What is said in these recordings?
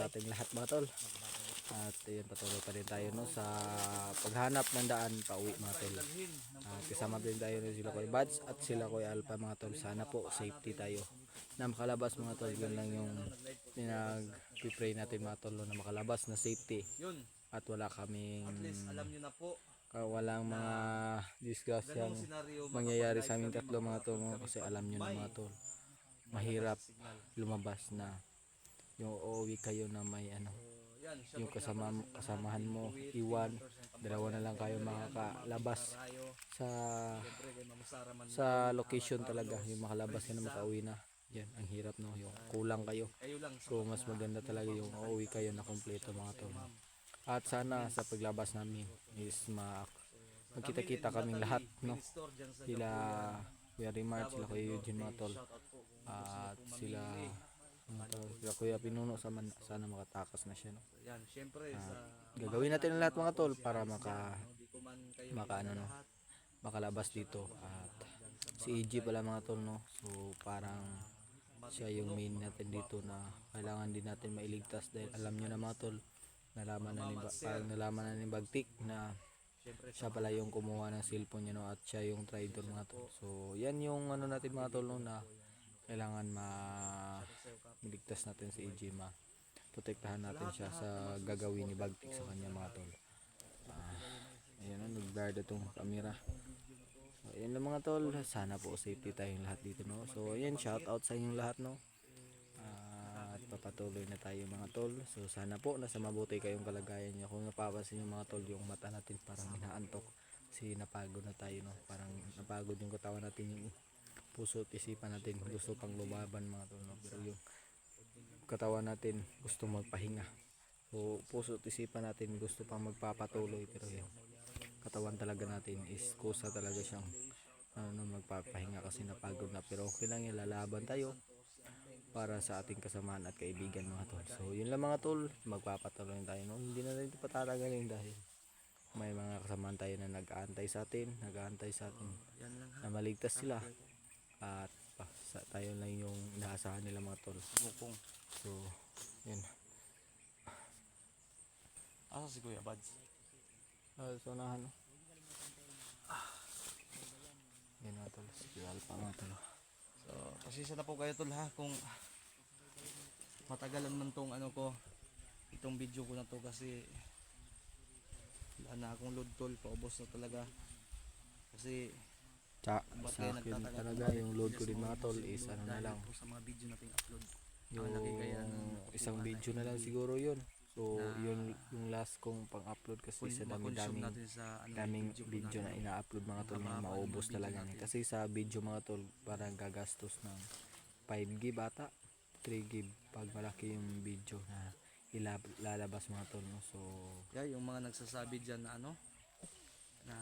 sa ating lahat mga tol. At ayun, patuloy pa rin tayo no, sa paghanap ng daan pauwi mga tol. At kasama din tayo no, sila Kuya Bads at sila Kuya Alpha mga tol. Sana po safety tayo na makalabas mga tol. Yun lang yung pinag-pray natin mga tol no, na makalabas na safety. At wala kaming alam nyo na po walang mga disgrasyang mangyayari sa aming tatlo mga tol no, kasi alam nyo na mga tol, mahirap lumabas na yung uuwi kayo na may ano, yung kasamahan mo iwan, dalawa na lang kayo makakalabas sa location talaga, yung makalabas ka na makauwi na. Yan, ang hirap no, yung kulang kayo. So mas maganda talaga yung uuwi kayo na kompleto mga tol. At sana sa paglabas namin is magkita-kita kaming lahat no. Sila Kuya Rimart, sila Kuya Eugene mga tol. At sila Kuya Pinuno sana makatakas na siya no. Gagawin natin ang lahat mga tol para makalabas dito. At si EG pala mga tol no. So parang siya yung main natin dito na kailangan din natin mailigtas dahil alam nyo na mga tol, nalaman na ni Bagtik na siya pala yung kumuha ng cellphone niya no, at siya yung traitor mga tol. So yan yung ano natin mga tol no, na kailangan maligtas natin si EJ, protektahan natin siya sa gagawin ni Bagtik sa kanya mga tol. Ayan na, nag-guard itong camera. So ayan lang mga tol, sana po safety tayong lahat dito no. So ayan, shout out sa inyong lahat no. At papatuloy na tayo mga tol. So sana po nasa mabuti kayong kalagayan niyo. Kung napapansin niyo mga tol, yung mata natin parang inaantok kasi napagod na tayo no. Parang napagod yung katawan natin, yung puso at isipan natin gusto pang lumaban mga tol no. Pero yung katawan natin gusto magpahinga. So puso at isipan natin gusto pang magpapatuloy, pero yung katawan talaga natin is kusa talaga siyang magpapahinga kasi napagod na. Pero okay lang yan, lalaban tayo para sa ating kasamaan at kaibigan mga tol. So yun lang mga tol, magpapatuloy tayo no. Hindi na natin patatagalin dahil may mga kasamaan tayo na nag-aantay sa atin na maligtas sila. At tayo lang yung inaasahan nila mga tol. So yun. Asa si Kuya Bads? So nahan no. Yan mga tol, si Alpha mga tol. So, pasensya na po kayo tol ha kung matagalan man tong ano ko, itong video ko na to kasi wala na akong load tol, paubos na talaga. Kasi Sa akin talaga yung load ko din mga tol is ano na lang, sa mga video nating upload. yung isang video na lang siguro yun. So yun yung last kong pang-upload kasi sa daming video na ina-upload mga tol na maubos talaga ni. Kasi sa video mga tol parang gagastos ng 5 GB ata, 3 GB pag malaki yung video na ilalabas mga tol no. So yung mga nagsasabi diyan na ano na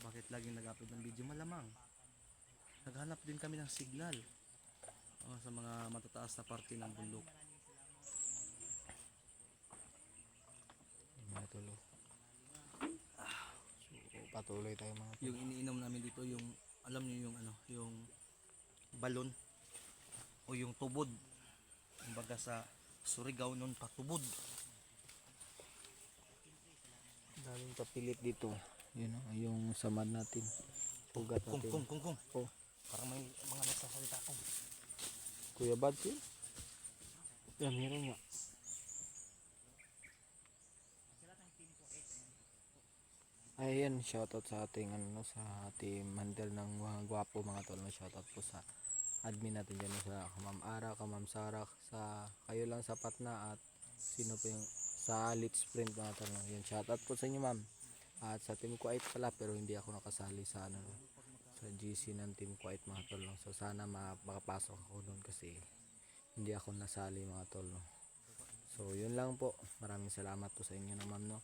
bakit laging nag-upload ng video, malamang naghanap din kami ng signal sa mga matataas na parte ng bundok. mga tol. So patuloy tayo mga tol. Yung iniinom namin dito, yung alam niyo yung ano, yung balon o yung tubod. Kumbaga sa Surigao noon, patubod. Daming papilit dito. Yun o, yung samad natin. Pugat natin. Kung. Oh, Parang may mga nagsasalita ko. Kuya Bads yun? Yan, meron nga. Ayan, shoutout sa ating ano, sa ating mandel ng mga gwapo mga tol. Shoutout po sa admin natin dyan, sa Ma'am Ara, Ma'am Sarak, sa kayo lang sapat na, at sino po yung sa Let's Sprint mga tol. Yan, shoutout po sa inyo ma'am. At sa Team Quiet pala, pero hindi ako nakasali sa ano, sa GC ng Team Quiet mga tol. So sana makapasok ako doon kasi hindi ako nasali mga tol. So yun lang po. Maraming salamat po sa inyo na ma'am no.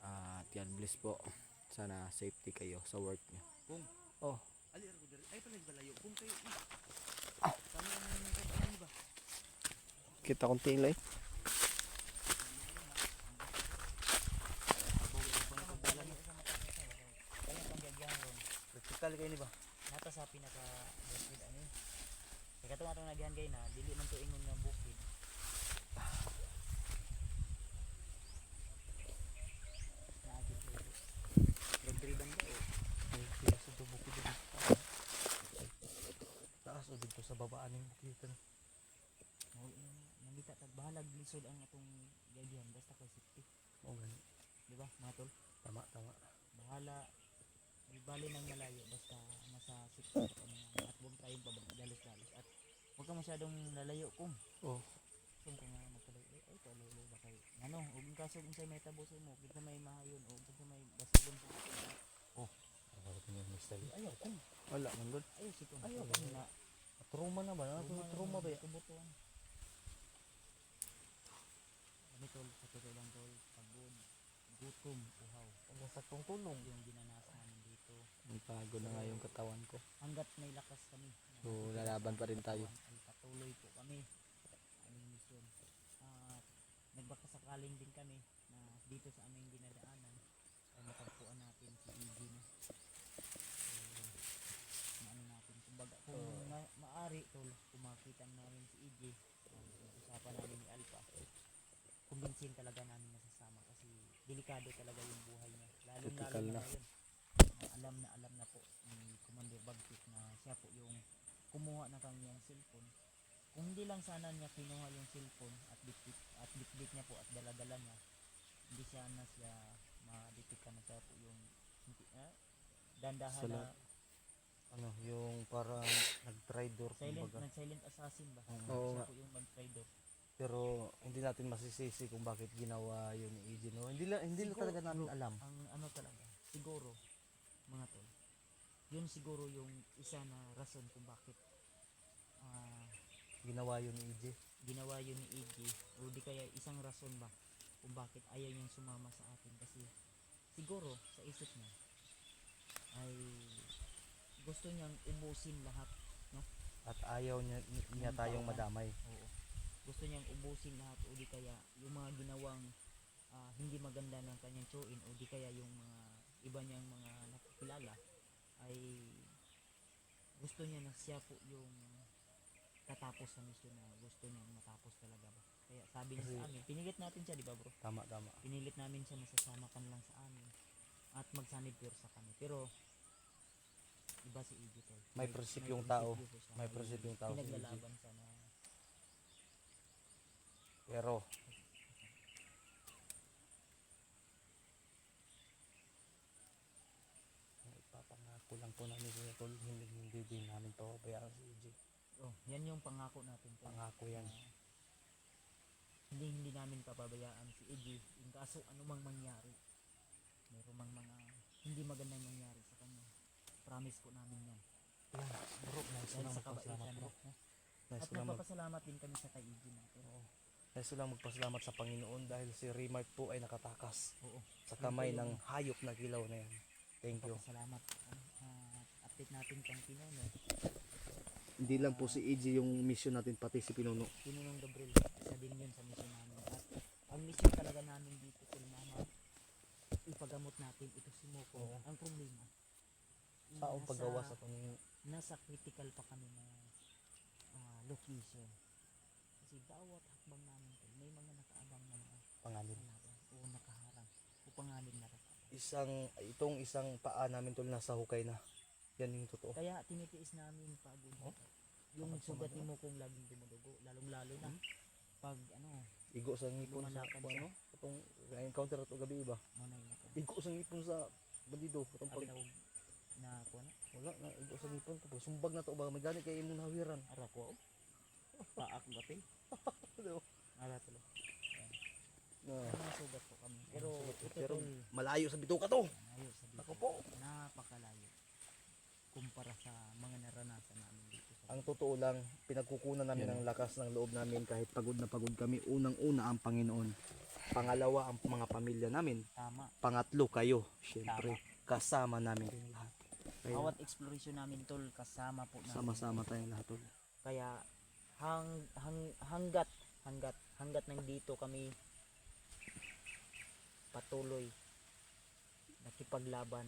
At God bless po. Sana safety kayo sa work nyo. Kung Oh, ay panig balayo kung kayo kita kong tilay. vertical kayo ni ba? Nata sa pinaka bukid ani. Kaya katong atong nagihan kay na dili man to ingon nga bukid. aning bukitan. Nangita tag bahalag lisod ang atong gagyan basta kay safety, O gani. di ba mga tol? Tama. Bahala bali nang malayo basta nasa safety ka kami at huwag tayong dalos-dalos at huwag ka masyadong lalayo kung Oh. kung ka nga magkalayo ay palayo ba kay ano ug ang kaso kung say may tabo sa imo kinsa may mahayon o kinsa may basugon sa Ayaw kung. Wala man doon. ayaw si kun Ayaw, kami na Trauma na ba? Trauma ba? tubutuan kami tol sa totoo lang tol pagod gutom uhaw Ang saktong tulong. yung ginanaas namin dito Pagod na nga yung katawan ko. hanggat may lakas kami na So lalaban pa rin tayo. ay patuloy po kami aming misyon at nagbakasakaling din kami na dito sa aming dinadaanan ay matagpuan natin si EG na maano natin kumbaga kung maari tol kung makita namin si EG usapan namin ni Alpha kumbinsin talaga namin nasasama kasi delikado talaga yung buhay niya lalong Critical lalo na. na ngayon na alam na po ni Commander Bagtik na siya po yung kumuha ng kanyang cellphone. Kung hindi lang sana niya kinuha yung cellphone at bitbit niya po at daladala niya, hindi siya ma-detect na siya po yung dandahan Sala- na Ano, yung parang nag-traitor kumbaga. silent assassin ba? Oo Siya nga. po yung mag-trader. Pero hindi natin masisisi kung bakit ginawa yun ni EJ. No? Hindi lang talaga namin alam. Ang ano talaga, siguro mga tol, yun siguro yung isa na rason kung bakit Ginawa yun ni EJ. ginawa yun ni EG o di kaya isang rason ba kung bakit ayaw niyang sumama sa atin kasi siguro sa isip niya ay gusto niyang ubusin lahat At ayaw niya tayong madamay. oo gusto niyang ubusin lahat o di kaya yung mga ginawang hindi maganda ng kanyang tsuin o di kaya yung mga iba niyang mga nakakilala ay gusto niya na siya po yung tatapos sa misyon na gusto niyang matapos talaga ba kaya sabi niya sa amin pinilit natin siya di ba bro Tama. pinilit namin siya na sasama ka na lang sa amin at magsanib sa kami pero iba si EG tol May prinsipyong tao. prinsipyo siya. May prinsipyong tao si EJ. pinaglalaban siya na Pero ipapangako lang po namin sa tol, hindi din namin pababayaan si EJ. oh yan yung pangako natin tol. Pangako yan. Hindi namin papabayaan si EG in kaso anumang mangyari meron mang mga hindi magandang mangyari sa kanya promise po namin yan Yan, bro, nice dahil lang sa magpasalamat kabaitan bro. mo Nice at lang nagpapasalamat din kami sa kay EG natin Nice lang magpasalamat sa Panginoon dahil si Remark po ay nakatakas oo sa kamay ng hayop na gilaw na yan. Thank you. salamat update natin kang Pinuno Hindi lang po si EJ yung mission natin, pati si Pinuno. Pinunong Gabriel isa din yun sa mission namin at ang mission talaga namin dito kung mama ipagamot natin ito si Moko ang problema Taong paggawa sa Panginoon. nasa critical pa kami na location kasi bawat hakbang namin tol, may mga nakaabang na mga Panganib. kalaban o nakaharang o panganib na kalaban Itong isang paa namin tol nasa hukay na. Yan yung totoo. kaya tinitiis namin pagod yung sugat ni mo kung laging dumudugo lalong lalo na pag Igo sa ngipon sa Lumalakad siya. Itong encounter ito gabi ba? manay na to Igo sa ngipon sa bandido. Itong abi pag tawag na kuha na wala na igo sa ngipon tapos sumbag na to ba may gani kay imong nawiran. ara ko paak gapi ara tulo Na. mga sugat po kami pero ito Pero tol malayo sa bituka to. ayos sa Ako dito po. napakalayo kumpara sa mga naranasan namin dito sa Ang totoo lang, pinagkukunan namin ng lakas ng loob namin kahit pagod na pagod kami. Unang-una ang Panginoon. Pangalawa ang mga pamilya namin. tama Pangatlo kayo, syempre. Kasama namin kayong lahat. Kaya bawat exploration namin tol kasama po namin sama-sama tayong lahat tol. kaya hanggat nandito kami patuloy nakipaglaban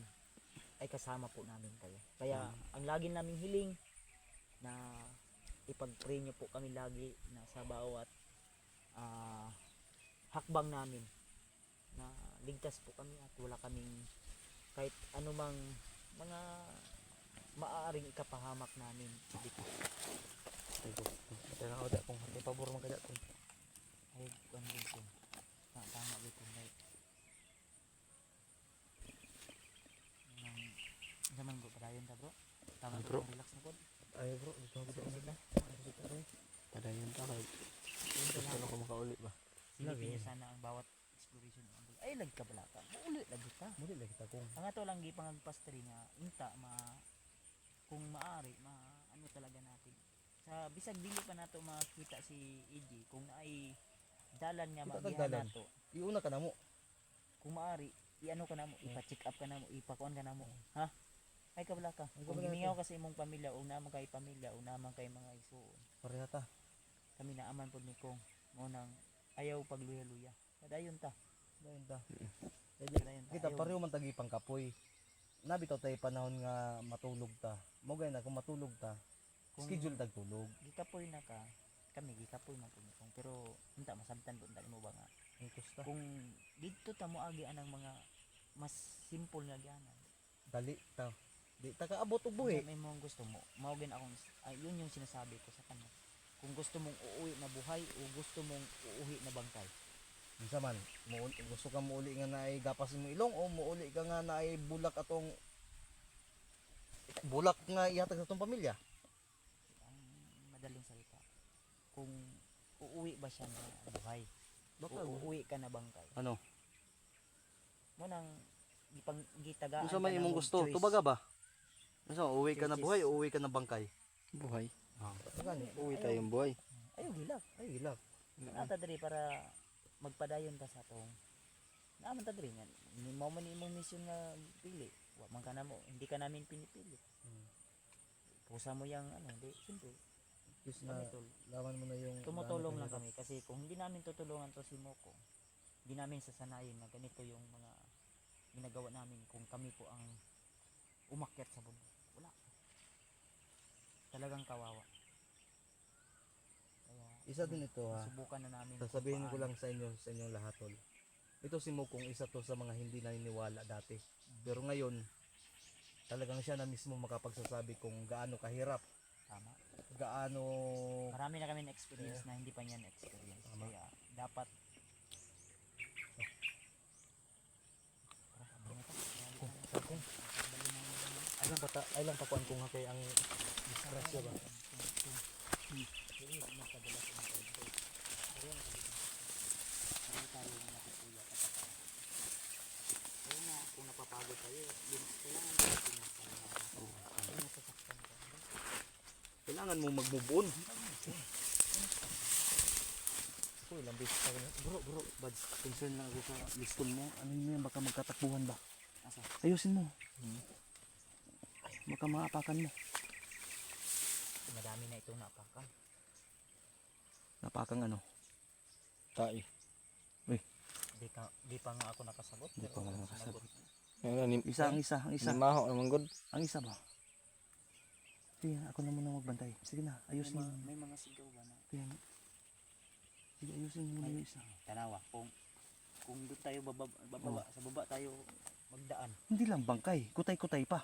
ay kasama po namin kayo kaya ang lagi naming hiling na ipag-pray nyo po kami lagi na sa bawat hakbang namin na ligtas po kami at wala kaming kahit anumang mga maaaring ikapahamak namin sa dito Kaya ako kung may pabor man kada to. Ay kuan din ko. Tama dito may. Nang zaman bro padayon ta bro. Tama Bro. relax na pod. Ay bro, dito ako Sila. Padayon ta kay gusto na ko makauli ba. Silipin niyo sana ang bawat exploration. Ay nagkabala ka. Uli lagi ta. Muli lagi ta kung. Ang ato lang gipangagpastri nga inta kung maari ano talaga natin. Sa bisag dili pa nato makita si EG kung naay dalan nga Kita magihan dalan. nato. Iuna ka na mo. Kung maari iano ka namo, ipa-check up ka namo, ipakuan ka namo. Ha? Ay kabala ka. Kung kabala ka. gimingaw ka sa imong pamilya o naman kay pamilya o naman kay mga igsuon. Pareha ta. Kami naaman pod ni kong mo nang ayaw pagluya-luya. Padayon ta. Dayon ta. Padayon ta. Kita Ayaw. pareho man tagi pangkapoy. Nabitaw tay panahon nga matulog ta. Mo gay na kung matulog ta, Kung- schedule tag tulog. Gikapoy na ka. Kami gikapoy man pod ni kong pero unta masabtan pod mo ba nga Ang kusta. kung dito ta mo agi anang mga mas simple nga gianan. Dali ta. Di ta kaabot og buhi. May mong gusto mo. Maugin akong yun yung sinasabi ko sa kanya. Kung gusto mong uuwi na buhay o gusto mong uuwi na bangkay. Unsa man, gusto ka muuli nga naay gapas mo ilong o muuli ka nga naay bulak atong bulak nga ihatag sa atong pamilya. Ang madaling salita. Kung uuwi ba siya na buhay. Baka O uuwi ka na bangkay. ano? Mo nang gitagaan Unsa man ka na imong mong gusto? choice. Tubaga ba? Unsa uwi ka na Choices. buhay o uwi ka na bangkay? Buhay. Gani, Uwi tayong buhay. Ayaw gilak. ay gilak. Nata diri para magpadayon ka sa tong. Naaman ta diri nga. Ni mo man imong mission nga pili. Wa man ka na mo, hindi ka namin pinipili. Pusa mo yang ano, hindi siyempre. Is na Kami tol. laman mo na yung Tumutulong lang gaano kami kasi kung hindi namin tutulungan to si Moko, hindi namin sasanayin na ganito yung mga ginagawa namin kung kami po ang umakyat sa bundok. Wala. Talagang kawawa. Kaya Isa din ito ha. subukan na namin. Sasabihin ko kung lang sa inyo, sa inyong lahat tol. Ito si Mokong isa to sa mga hindi naniniwala dati. Pero ngayon, talagang siya na mismo makapagsasabi kung gaano kahirap, paano. Tama. gaano Marami na kami na experience na hindi pa niya na experience. Tama. Kaya dapat ay lang pata, ay lang pakuan ko nga kay ang disgrasya ba. Kaya nga, kung napapagod tayo, kailangan din natin yung kung nasasaktan ka. Kailangan mo mag-move on. Uy, lambis pa rin. Bro, bad concern lang ako sa liston mo. Ano yun yan, baka magkatakbuhan ba? Asa? Ayusin mo. Ay, baka maapakan mo. Madami na itong napakan. Napakang ano? Tai. Di pa nga ako nakasagot. Di pa nga nakasagot. Isa, Ang isa. Maho naman god. Ang isa ba? Sige, ako na muna magbantay. Sige na, ayusin mo. May mga sigaw ba na? Sige, ayusin mo muna yung isa. Tanawa, kung doon tayo bababa, sa baba tayo magdaan. Hindi lang bangkay, kutay-kutay pa.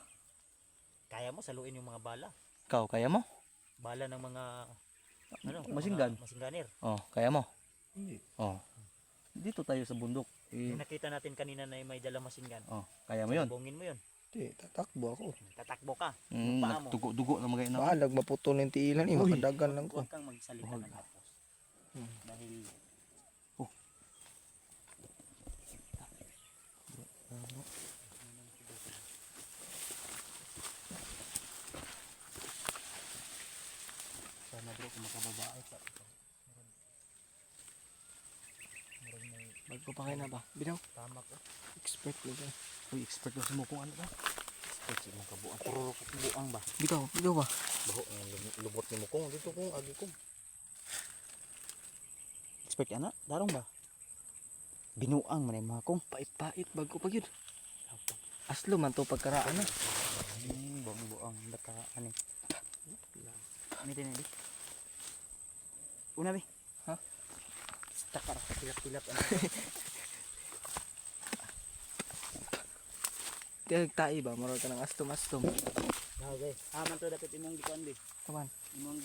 Kaya mo saluin yung mga bala. Ikaw, kaya mo? Bala ng mga Machine gun. Masinganir. Oh, kaya mo? Hindi. Oh. Dito tayo sa bundok. Yung nakita natin kanina na may dala masingan. Oh, kaya mo yun? Bungin mo yun. Di, tatakbo ako. Tatakbo ka. Mm, Paa mo. nagtugo-dugo na mga ina. Bahalag maputol yung tiilan. Uy. Makadagan lang ko. Huwag kang magsalita ng hapos. Dahil Sana bro, kung makababae ka. Bago pa kayo na ba? Binaw. tama ko. Expert ko dyan. Uy, expert na mo kung ano ba? Expert mo kabuang. Puro buang ba? Bitaw ba? Baho, lubot ni mo kung dito kung agi kong. Expert ana? Darong ba? Binuang man mga kong. Pait-pait bago pa yun. Aslo man to pagkaraan na. Buang baka ani. Mitin ni. Una bi. Ha? Takar pilap-pilap ano. Tiyag tai ba? Marol ka ng astom-astom. Okay. Aman to dapat imong gikuan bi. Kaman. Imong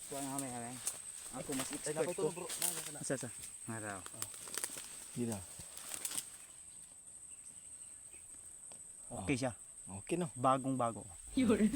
Kuha na kami kami. Ako mas Ay, expert napay ko. to bro. Na. Asa. Araw. Gila. Okay siya. Okay no. Bagong bago. Dali,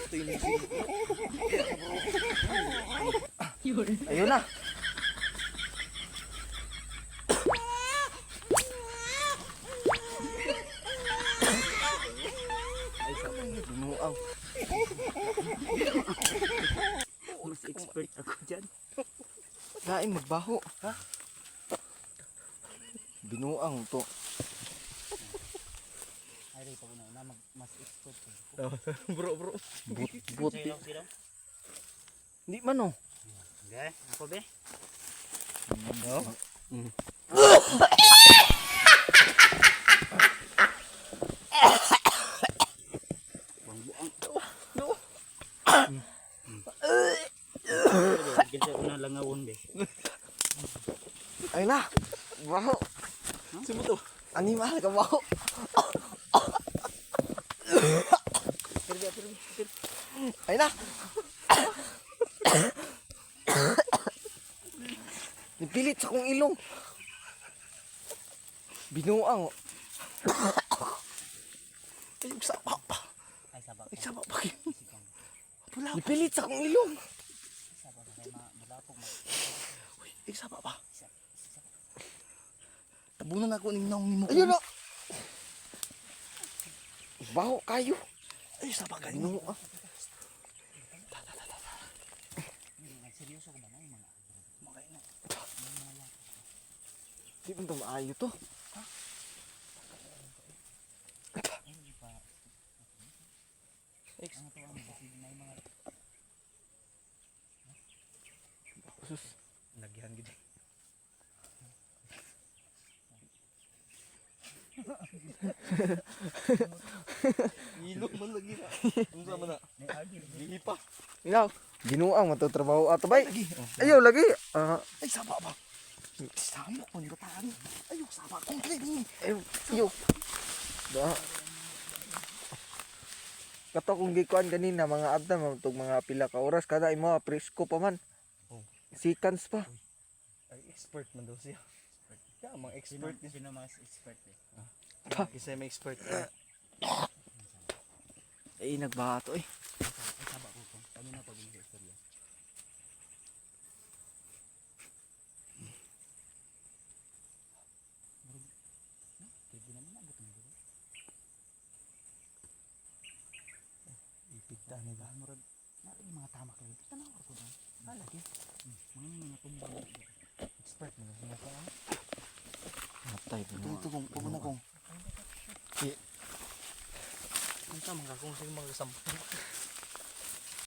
ito yung Ayun na. Binuang. Mas expert ako dyan. Lain magbaho. Ha? Binuang to. Ay, rin pa ko na mas expert ko. bro. But. Sino? Hindi man oh. Okay, ako be. No? Kasi una langawon be. Ayun na. Baho. Sino to? Animal ka baho. Ayun na. Nipilit sa kong ilong. Binuang. Ay, sapa pa. Ay sabak. Ay, sapa pa. Nipilit sa kong ilong. Sabak kay malapog mo. Uy, ay, sapa pa. Tabunan ako ning naong nimo. Ayun na. Baho kayo. Ay, sapa ka. Binuang. Seryoso ko ba na yung mga Di ba ito maayo to? ano to ang kasi may mga Sus. Lagyan gid. Ilo man lagi na. Unsa man na? Gihipa. Ilaw. Binuang matutrabaho ato bay. Ayaw lagi. Ay, sapa ba? Sama ko yung bataan. Ayaw, sapa kong training. Ayaw. Da. Kato kung gikuan kanina mga abdan matug mga pila ka oras kada imo presko pa man. Oh. Seconds pa. Ay, expert man daw siya. Kaya, mga expert. sino mas expert eh. Isa may expert. Ay nagbato eh. Ay sabak ko ko. Kami na pag istorya. Pwede naman abot mo dito. Ipita ni ba? Murag na yung mga tamak lang. Tanaw ko na. Lagi. Mga tumbang. Expert man daw siya. Matay Ito kung pag na kung. Ang tama ka kung sige mga sampung.